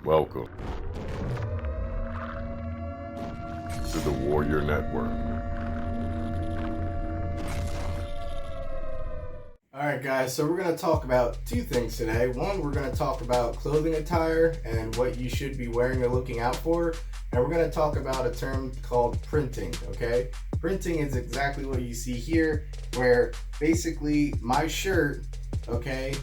Welcome to the Warrior Network. Alright guys, so we're going to talk about two things today. One, we're going to talk about clothing attire and what you should be wearing or looking out for. And we're going to talk about a term called printing, okay? Printing is exactly what you see here, where basically my shirt, okay,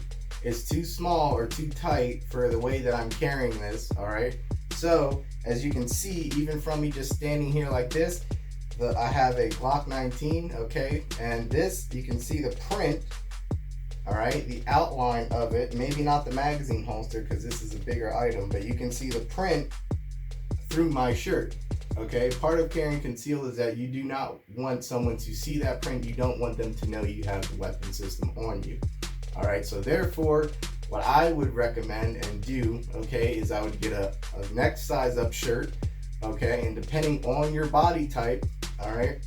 is too small or too tight for the way that I'm carrying this, alright? So, as you can see, even from me just standing here like this, I have a Glock 19, okay? And this, you can see the print, alright, the outline of it, maybe not the magazine holster because this is a bigger item, but you can see the print through my shirt, okay? Part of carrying concealed is that you do not want someone to see that print. You don't want them to know you have the weapon system on you, alright? So therefore, what I would recommend and do, okay, is I would get a next size up shirt, okay, and depending on your body type, alright,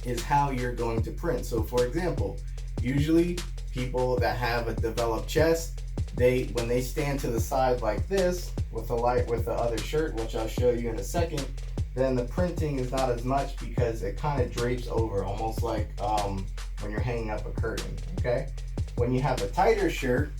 is how you're going to print. So for example, usually people that have a developed chest, when they stand to the side like this with the other shirt, which I'll show you in a second, then the printing is not as much because it kind of drapes over, almost like when you're hanging up a curtain, okay? When you have a tighter shirt,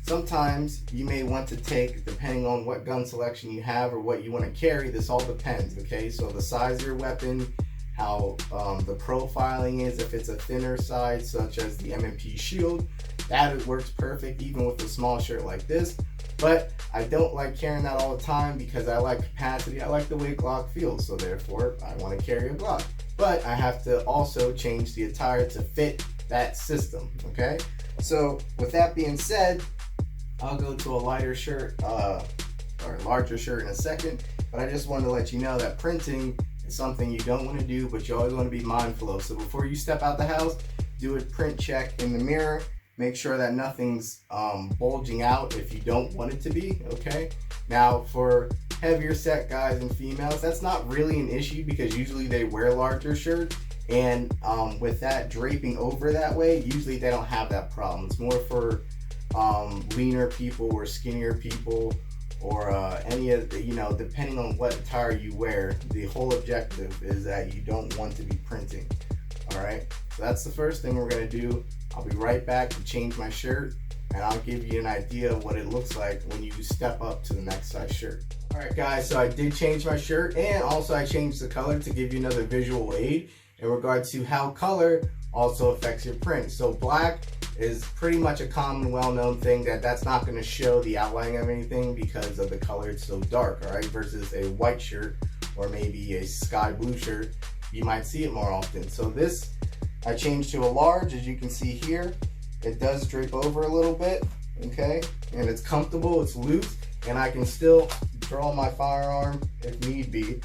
sometimes you may want to take, depending on what gun selection you have or what you want to carry, this all depends, okay? So the size of your weapon, how the profiling is, if it's a thinner side such as the M&P Shield, that works perfect even with a small shirt like this. But I don't like carrying that all the time because I like capacity. I like the way Glock feels, so therefore I want to carry a Glock. But I have to also change the attire to fit that system, okay? So with that being said, I'll go to a lighter shirt or a larger shirt in a second, but I just wanted to let you know that printing is something you don't want to do, but you always want to be mindful of. So before you step out the house, do a print check in the mirror. Make sure that nothing's bulging out if you don't want it to be, okay? Now, for heavier set guys and females, that's not really an issue because usually they wear larger shirts, and with that draping over that way, usually they don't have that problem. It's more for leaner people or skinnier people, or any of the, depending on what attire you wear, the whole objective is that you don't want to be printing, all right? So that's the first thing we're gonna do. I'll be right back to change my shirt, and I'll give you an idea of what it looks like when you step up to the next size shirt. All right, guys, so I did change my shirt, and also I changed the color to give you another visual aid in regards to how color also affects your print. So black is pretty much a common, well-known thing that's not going to show the outline of anything because of the color. It's so dark, all right, versus a white shirt or maybe a sky blue shirt, you might see it more often. So this I changed to a large. As you can see here, it does drape over a little bit, okay, and it's comfortable, it's loose, and I can still draw my firearm if need be,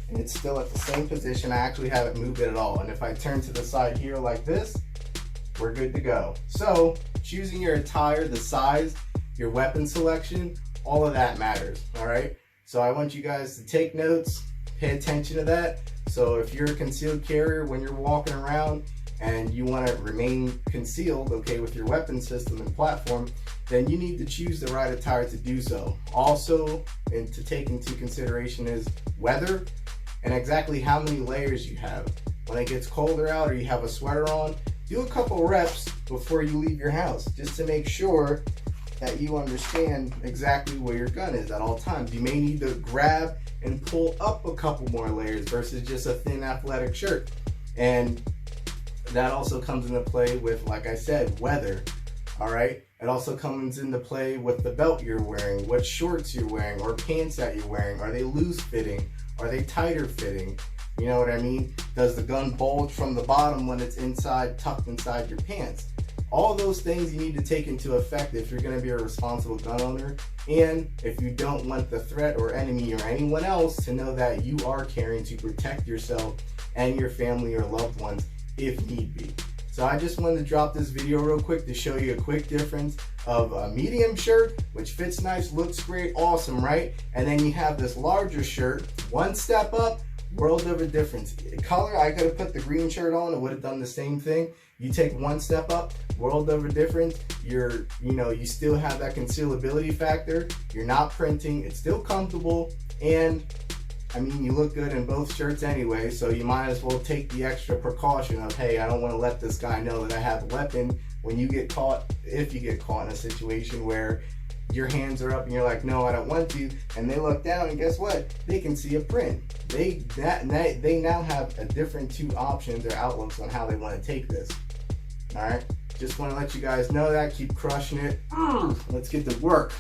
and it's still at the same position. I actually haven't moved it at all, and if I turn to the side here like this, we're good to go. So choosing your attire, the size, your weapon selection, all of that matters, all right? So I want you guys to take notes, pay attention to that. So if you're a concealed carrier, when you're walking around and you want to remain concealed, okay, with your weapon system and platform, then you need to choose the right attire to do so. Also, and to take into consideration is weather and exactly how many layers you have. When it gets colder out or you have a sweater on, do a couple reps before you leave your house just to make sure that you understand exactly where your gun is at all times. You may need to grab and pull up a couple more layers versus just a thin athletic shirt. And that also comes into play with, like I said, weather, all right? It also comes into play with the belt you're wearing, what shorts you're wearing or pants that you're wearing. Are they loose fitting? Are they tighter fitting? You know what I mean? Does the gun bulge from the bottom when it's inside, tucked inside your pants? All those things you need to take into effect if you're going to be a responsible gun owner, and if you don't want the threat or enemy or anyone else to know that you are carrying to protect yourself and your family or loved ones if need be. So I just wanted to drop this video real quick to show you a quick difference of a medium shirt, which fits nice, looks great, awesome, right? And then you have this larger shirt, one step up, world of a difference. Color, I could have put the green shirt on, it would have done the same thing. You take one step up, world over different. You still have that concealability factor. You're not printing. It's still comfortable, and I mean, you look good in both shirts anyway, so you might as well take the extra precaution of, hey, I don't want to let this guy know that I have a weapon when you get caught, if you get caught in a situation where your hands are up and you're like, no, I don't want to, and they look down and guess what? They can see a print. They now have a different two options or outlooks on how they want to take this. All right, just want to let you guys know that. Keep crushing it. Let's get to work.